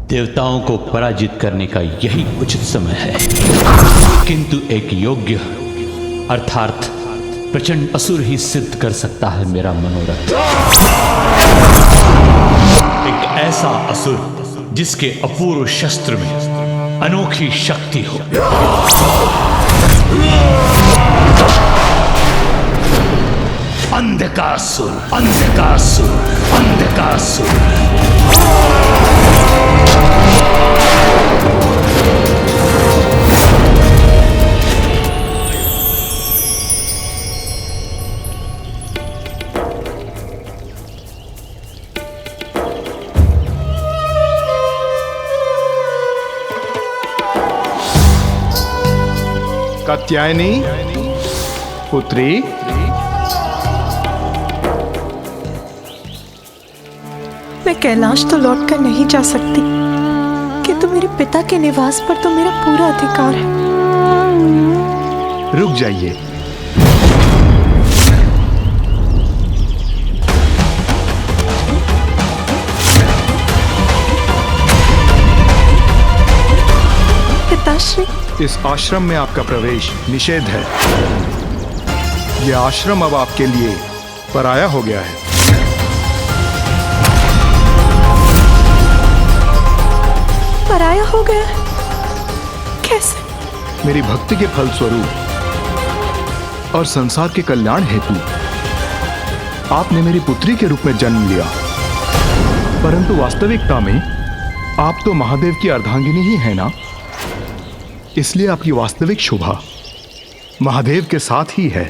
देवताओं को पराजित करने का यही उचित समय है, किंतु एक योग्य अर्थात प्रचंड असुर ही सिद्ध कर सकता है मेरा मनोरथ। एक ऐसा असुर जिसके अपूर्व शस्त्र में अनोखी शक्ति हो। अंधकासुर, अंधकासुर, अंधकासुर। कात्यायनी पुत्री, मैं कैलाश तो लौटकर नहीं जा सकती, किंतु मेरे पिता के निवास पर तो मेरा पूरा अधिकार है। रुक जाइए। पिताश्री, इस आश्रम में आपका प्रवेश निषेध है। यह आश्रम अब आपके लिए पराया हो गया है। पराया हो गया? कैसे? मेरी भक्ति के फलस्वरूप और संसार के कल्याण हेतु आपने मेरी पुत्री के रूप में जन्म लिया, परंतु वास्तविकता में आप तो महादेव की अर्धांगिनी ही है ना, इसलिए आपकी वास्तविक शोभा महादेव के साथ ही है।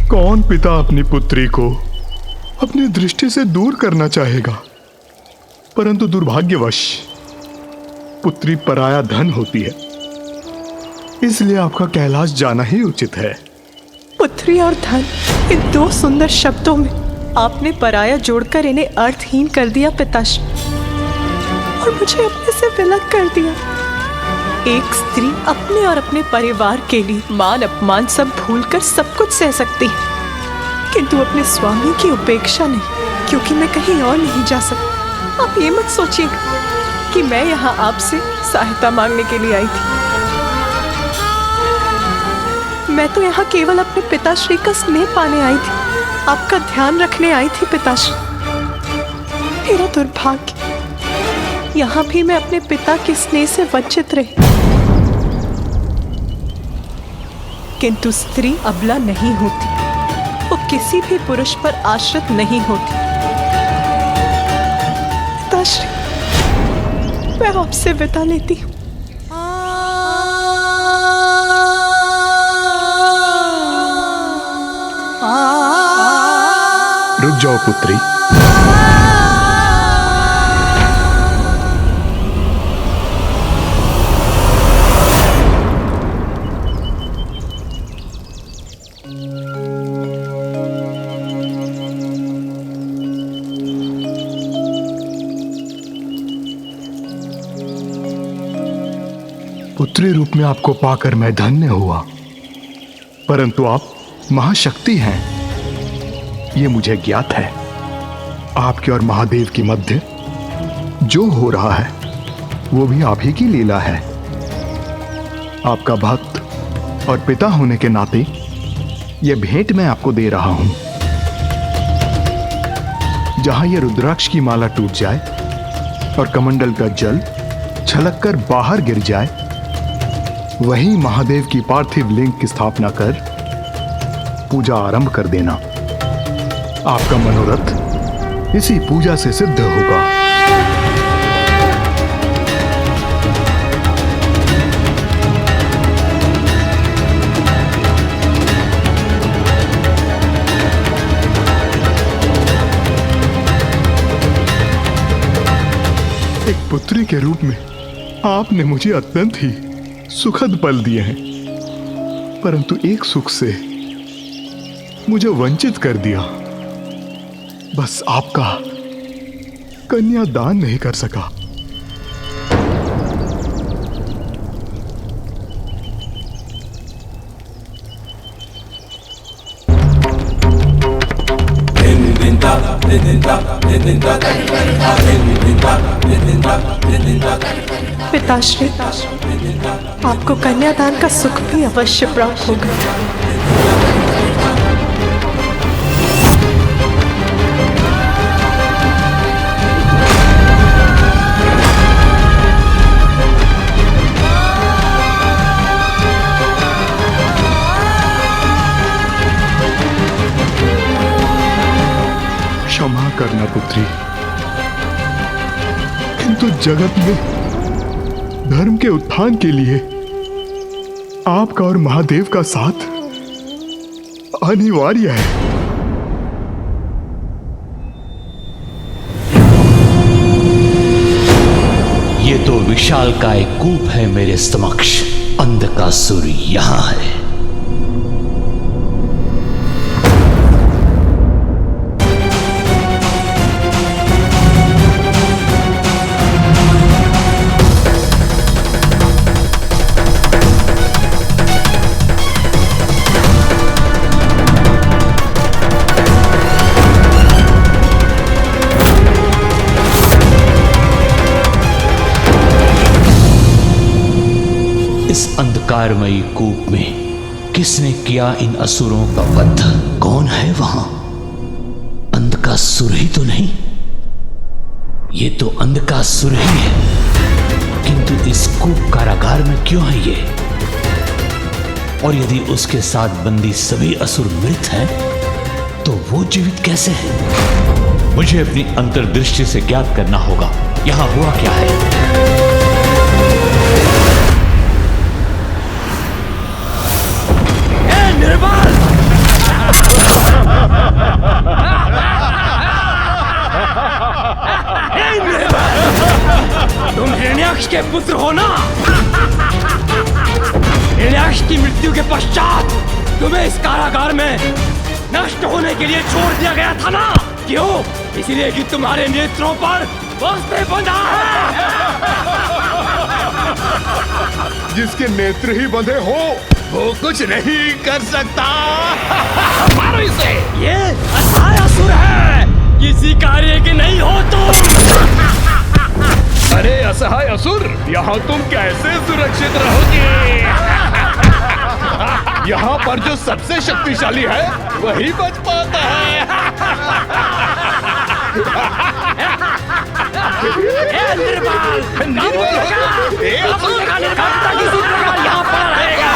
कौन पिता अपनी पुत्री को अपनी दृष्टि से दूर करना चाहेगा, परंतु दुर्भाग्यवश पुत्री पराया धन होती है, इसलिए आपका कैलाश जाना ही उचित है। पुत्री और धन, इन दो सुंदर शब्दों में आपने पराया जोड़कर इन्हें अर्थहीन कर दिया पिताश्री, और मुझे अपने से विलग कर दिया। एक स्त्री अपने और अपने परिवार के लिए मान अपमान सब भूलकर सब कुछ सह सकती है, किंतु अपने स्वामी की उपेक्षा नहीं, क्योंकि मैं कहीं और नहीं जा सकती। आप ये मत सोचिएगा कि मैं यहाँ आपसे सहायता मांगने के लिए आई थी। मैं तो यहाँ केवल अपने पिताश्री का स्नेह पाने आई थी, आपका ध्यान रखने आई थी पिताश्री। मेरा दुर्भाग्य, यहाँ भी मैं अपने पिता के स्नेह से वंचित रही। किंतु स्त्री अबला नहीं होती, वो किसी भी पुरुष पर आश्रित नहीं होती। पिताश्री, मैं आपसे विदा लेती हूँ। रुक जाओ पुत्री। पुत्री रूप में आपको पाकर मैं धन्य हुआ, परंतु आप महाशक्ति हैं, ये मुझे ज्ञात है। आपके और महादेव के मध्य जो हो रहा है वो भी आप ही की लीला है। आपका भक्त और पिता होने के नाते यह भेंट मैं आपको दे रहा हूं। जहां यह रुद्राक्ष की माला टूट जाए और कमंडल का जल छलककर बाहर गिर जाए, वहीं महादेव की पार्थिव लिंग की स्थापना कर पूजा आरंभ कर देना। आपका मनोरथ इसी पूजा से सिद्ध होगा। एक पुत्री के रूप में आपने मुझे अत्यंत ही सुखद पल दिए हैं, परंतु एक सुख से मुझे वंचित कर दिया। बस आपका कन्यादान नहीं कर सका। पिताश्री, आपको कन्यादान का सुख भी अवश्य प्राप्त होगा। क्षमा करना पुत्री, किंतु जगत में धर्म के उत्थान के लिए आपका और महादेव का साथ अनिवार्य है। ये तो विशाल का एक कूप है मेरे समक्ष। अंधकासुर यहां है। इस अंधकारमयी कूप में किसने किया इन असुरों का वध? कौन है वहां? अंधकासुर ही तो नहीं? ये तो अंधकासुर ही है, किंतु इस कूप कारागार में क्यों है ये? और यदि उसके साथ बंदी सभी असुर मृत हैं, तो वो जीवित कैसे हैं? मुझे अपनी अंतर्दृष्टि से ज्ञात करना होगा यहां हुआ क्या है। निर्बल! तुम हिरण्याक्ष के पुत्र हो ना? हिरण्याक्ष की मृत्यु के पश्चात तुम्हें इस कारागार में नष्ट होने के लिए छोड़ दिया गया था ना? क्यों? इसलिए कि तुम्हारे नेत्रों पर वास्ते बंधा है। जिसके नेत्र ही बंधे हो वो कुछ नहीं कर सकता। मारो इसे। ये असहाय असुर है, किसी कार्य के नहीं हो तुम। अरे असहाय असुर, यहाँ तुम कैसे सुरक्षित रहोगे? यहाँ पर जो सबसे शक्तिशाली है वही बच पाता है। निर्बल! निर्बल यहाँ पर रहेगा।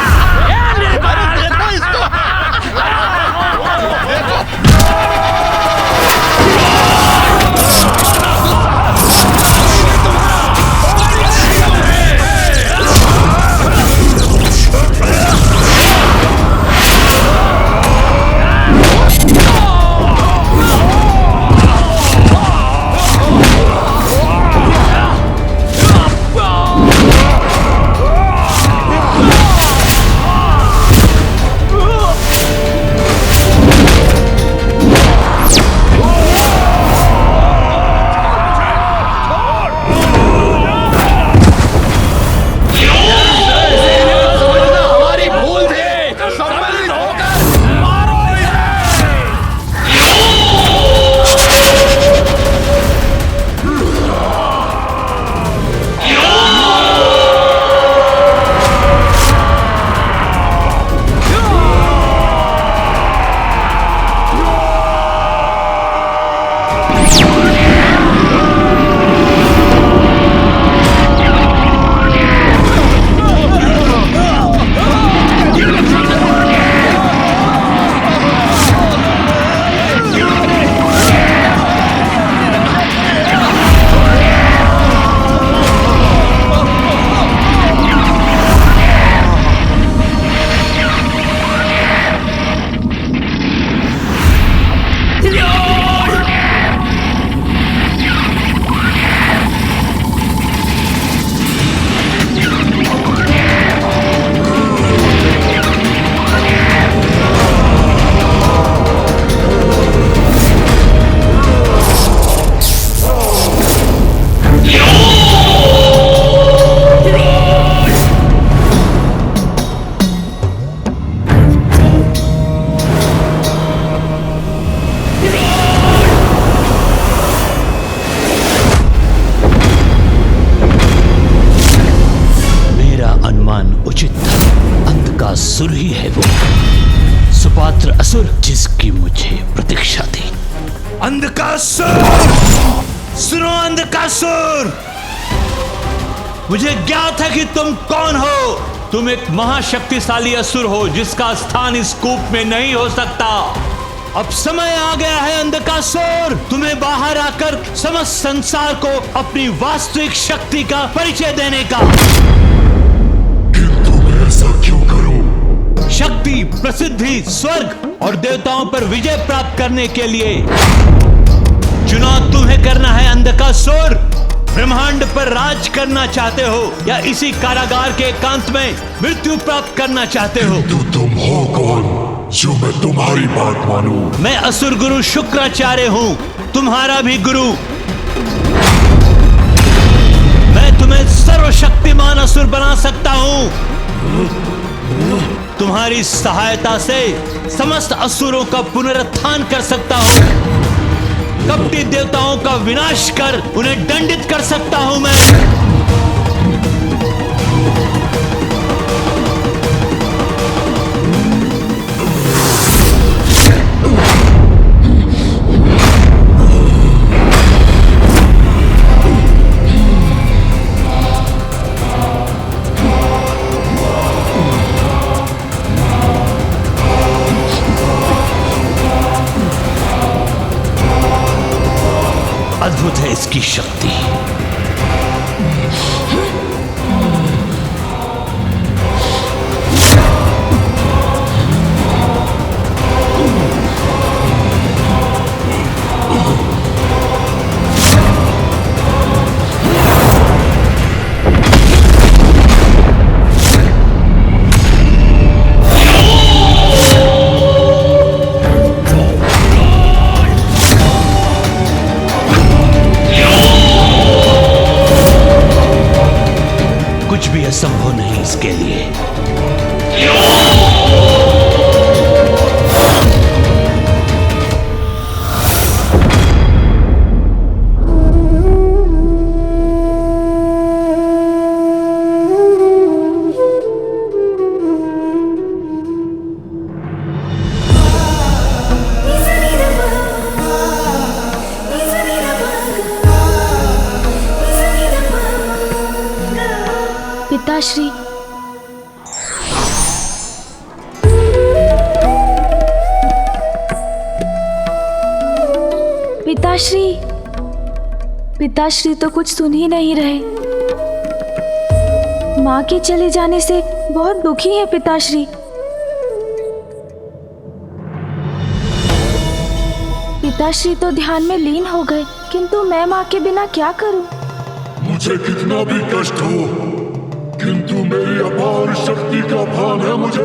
अंधकासुर, सुनो अंधकासुर, मुझे ज्ञात है कि तुम कौन हो। तुम एक महाशक्तिशाली असुर हो जिसका स्थान इस कूप में नहीं हो सकता। अब समय आ गया है अंधकासुर, तुम्हें बाहर आकर समस्त संसार को अपनी वास्तविक शक्ति का परिचय देने का। किंतु मैं ऐसा क्यों करूं? शक्ति, प्रसिद्धि, स्वर्ग और देवताओं पर विजय प्राप्त करने के लिए चुनाव तुम्हें करना है अंधकासुर। ब्रह्मांड पर राज करना चाहते हो या इसी कारागार के एकांत में मृत्यु प्राप्त करना चाहते हो? तो तुम हो कौन जो मैं तुम्हारी बात मानूं? मैं असुर गुरु शुक्राचार्य हूं, तुम्हारा भी गुरु। मैं तुम्हें सर्वशक्तिमान असुर बना सकता हूं। तुम्हारी सहायता से समस्त असुरों का पुनरुत्थान कर सकता हूं। कपटी देवताओं का विनाश कर उन्हें दंडित कर सकता हूं मैं। अद्भुत है इसकी शक्ति। कुछ भी असंभव नहीं इसके लिए। पिताश्री, पिताश्री, पिताश्री तो कुछ सुन ही नहीं रहे। माँ के चले जाने से बहुत दुखी है पिताश्री। पिताश्री तो ध्यान में लीन हो गए, किंतु मैं माँ के बिना क्या करूं? मुझे कितना भी कष्ट हो, किंतु मेरी अपार शक्ति का भान है मुझे।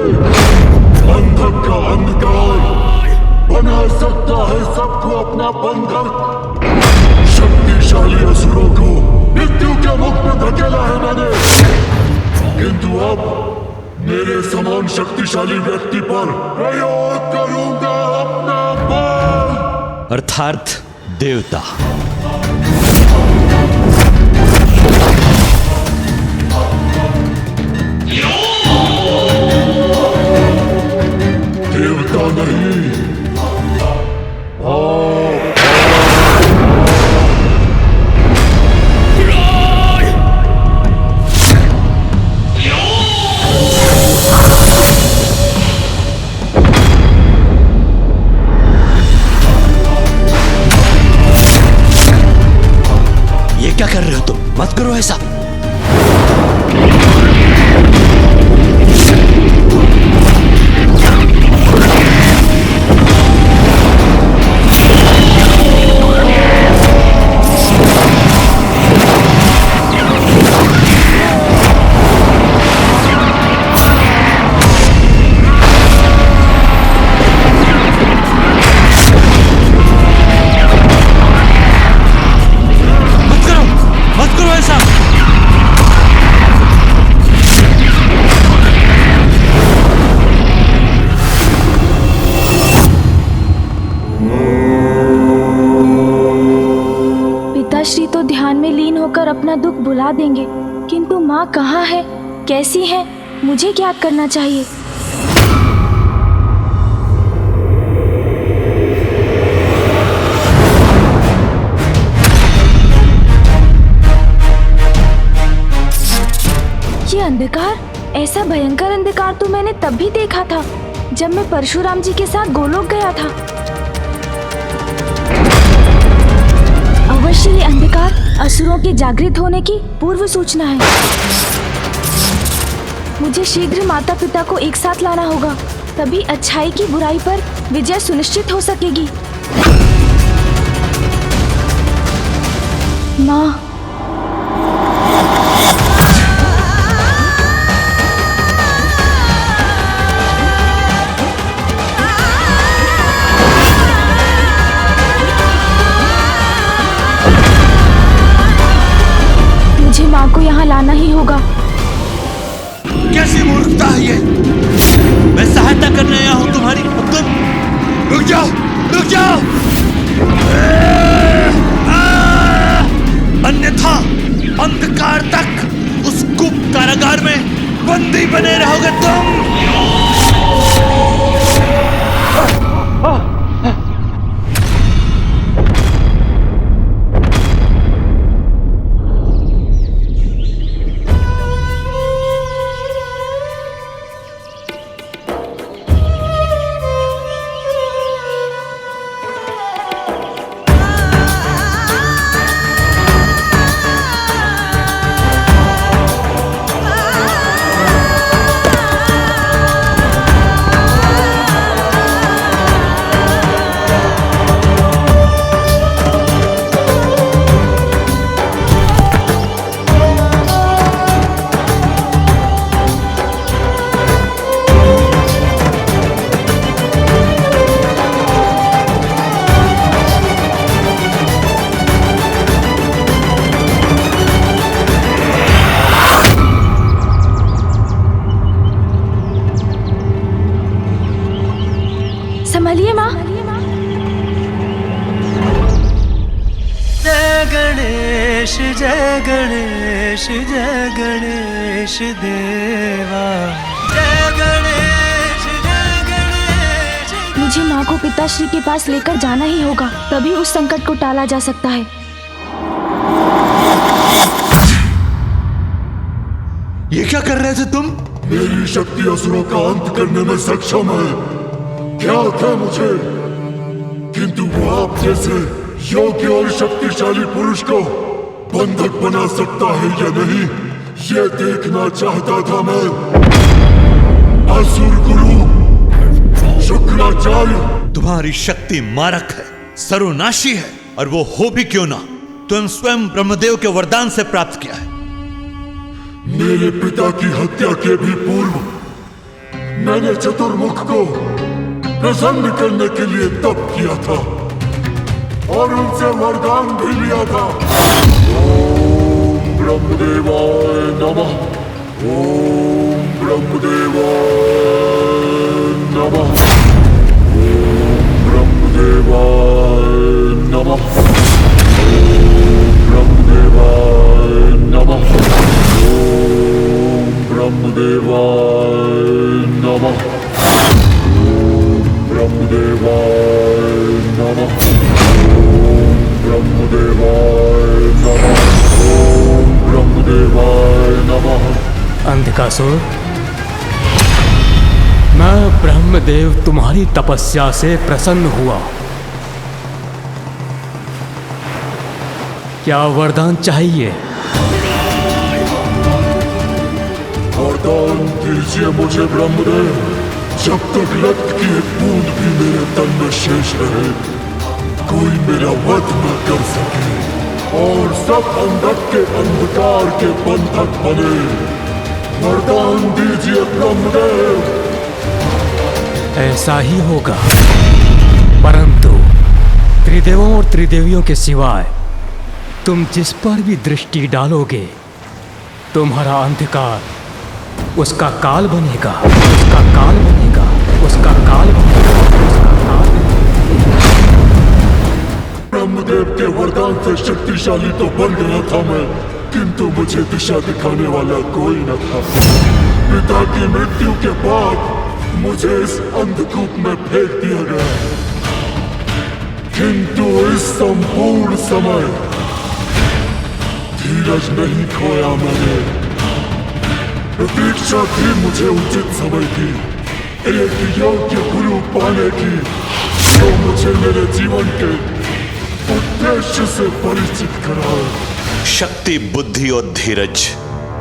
अंधक का अंधकार बना सकता है सबको अपना बंधक। शक्तिशाली असुरों को मृत्यु के मुख में धकेला है मैंने, किंतु अब मेरे समान शक्तिशाली व्यक्ति पर प्रयोग करूंगा अपना बल। अर्थात देवता। देवता नहीं, ये क्या कर रहे हो तुम? मत करो ऐसा। पिताश्री तो ध्यान में लीन होकर अपना दुख भुला देंगे, किंतु माँ कहाँ है, कैसी है, मुझे क्या करना चाहिए? ऐसा भयंकर अंधकार तो मैंने तब भी देखा था जब मैं परशुराम जी के साथ गोलोक गया था। अवश्य ये अंधकार असुरों के जागृत होने की पूर्व सूचना है। मुझे शीघ्र माता पिता को एक साथ लाना होगा, तभी अच्छाई की बुराई पर विजय सुनिश्चित हो सकेगी। माँ, मुझे माँ को यहाँ लाना ही होगा। कैसी मूर्खता है ये? मैं सहायता करने आया हूं तुम्हारी, तुम रुक जाओ, रुक जाओ। अन्यथा अंधकार तक उस गुप्त कारागार में बंदी बने रहोगे तुम। संभलिए माँ। जय गणेश जय गणेश जय गणेश देवा, जय गणेश जय गणेश। मुझे माँ को पिताश्री के पास लेकर जाना ही होगा, तभी उस संकट को टाला जा सकता है। ये क्या कर रहे थे तुम? मेरी शक्ति असुरों का अंत करने में सक्षम है। ज्ञात है मुझे, किंतु वो आप जैसे योग्य और शक्तिशाली पुरुष को बंधक बना सकता है या नहीं, ये देखना चाहता था मैं। असुर गुरु शुक्राचार्य, तुम्हारी शक्ति मारक है, सर्वनाशी है, और वो हो भी क्यों ना, तुम स्वयं ब्रह्मदेव के वरदान से प्राप्त किया है। मेरे पिता की हत्या के भी पूर्व मैंने चतुर्मुख को प्रसन्न करने के लिए तप किया था और उनसे वरदान भी लिया था। ओम ब्रह्मदेवाय नमः, ओम ब्रह्मदेवाय नमः, ओम ब्रह्मदेवाय नमः, ओम ब्रह्मदेवाय नमः, ओम ब्रह्मदेवाय नमः, ब्रह्मदेवाय नमः, ओम ब्रह्मदेवाय नमः, ओम ब्रह्मदेवाय नमः। अंधकासुर, मैं ब्रह्मदेव तुम्हारी तपस्या से प्रसन्न हुआ। क्या वरदान चाहिए? वरदान दीजिए मुझे ब्रह्मदेव। जब तक रक्त की एक बूंद भी मेरे तन में शेष रहे, कोई मेरा वध न कर सके और सब अंधक के अंधकार के बंधक बने। वरदान दीजिए ब्रह्मदेव। ऐसा ही होगा, परंतु त्रिदेवों और त्रिदेवियों के सिवाय तुम जिस पर भी दृष्टि डालोगे, तुम्हारा अंधकार उसका काल बनेगा, उसका काल बनेगा, उसका काल बनेगा, उसका काल बनेगा। ब्रह्मदेव के वरदान से शक्तिशाली तो बन गया था मैं, किंतु मुझे दिशा दिखाने वाला कोई न था। पिता की मृत्यु के बाद मुझे इस अंधकूप में फेंक दिया गया, किंतु इस संपूर्ण समय धीरज नहीं खोया मैंने। प्रतीक्षा थी मुझे उचित समय की, एक योग्य गुरु पाने की, जो मुझे मेरे जीवन के उद्देश्य से परिचित कराए। शक्ति, बुद्धि और धीरज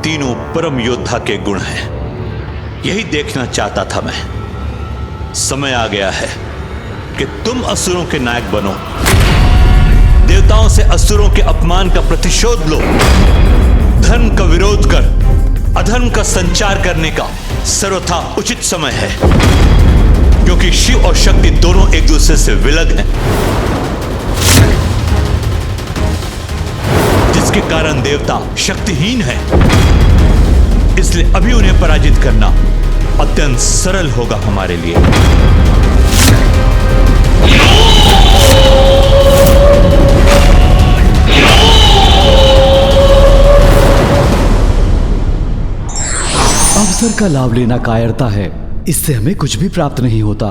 तीनों परम योद्धा के गुण हैं। यही देखना चाहता था मैं। समय आ गया है कि तुम असुरों के नायक बनो, देवताओं से असुरों के अपमान का प्रतिशोध लो, धर्म का विरोध कर अधर्म का संचार करने का सर्वथा उचित समय है, क्योंकि शिव और शक्ति दोनों एक दूसरे से विलग हैं, जिसके कारण देवता शक्तिहीन है। इसलिए अभी उन्हें पराजित करना अत्यंत सरल होगा हमारे लिए। अवसर का लाभ लेना कायरता है, इससे हमें कुछ भी प्राप्त नहीं होता।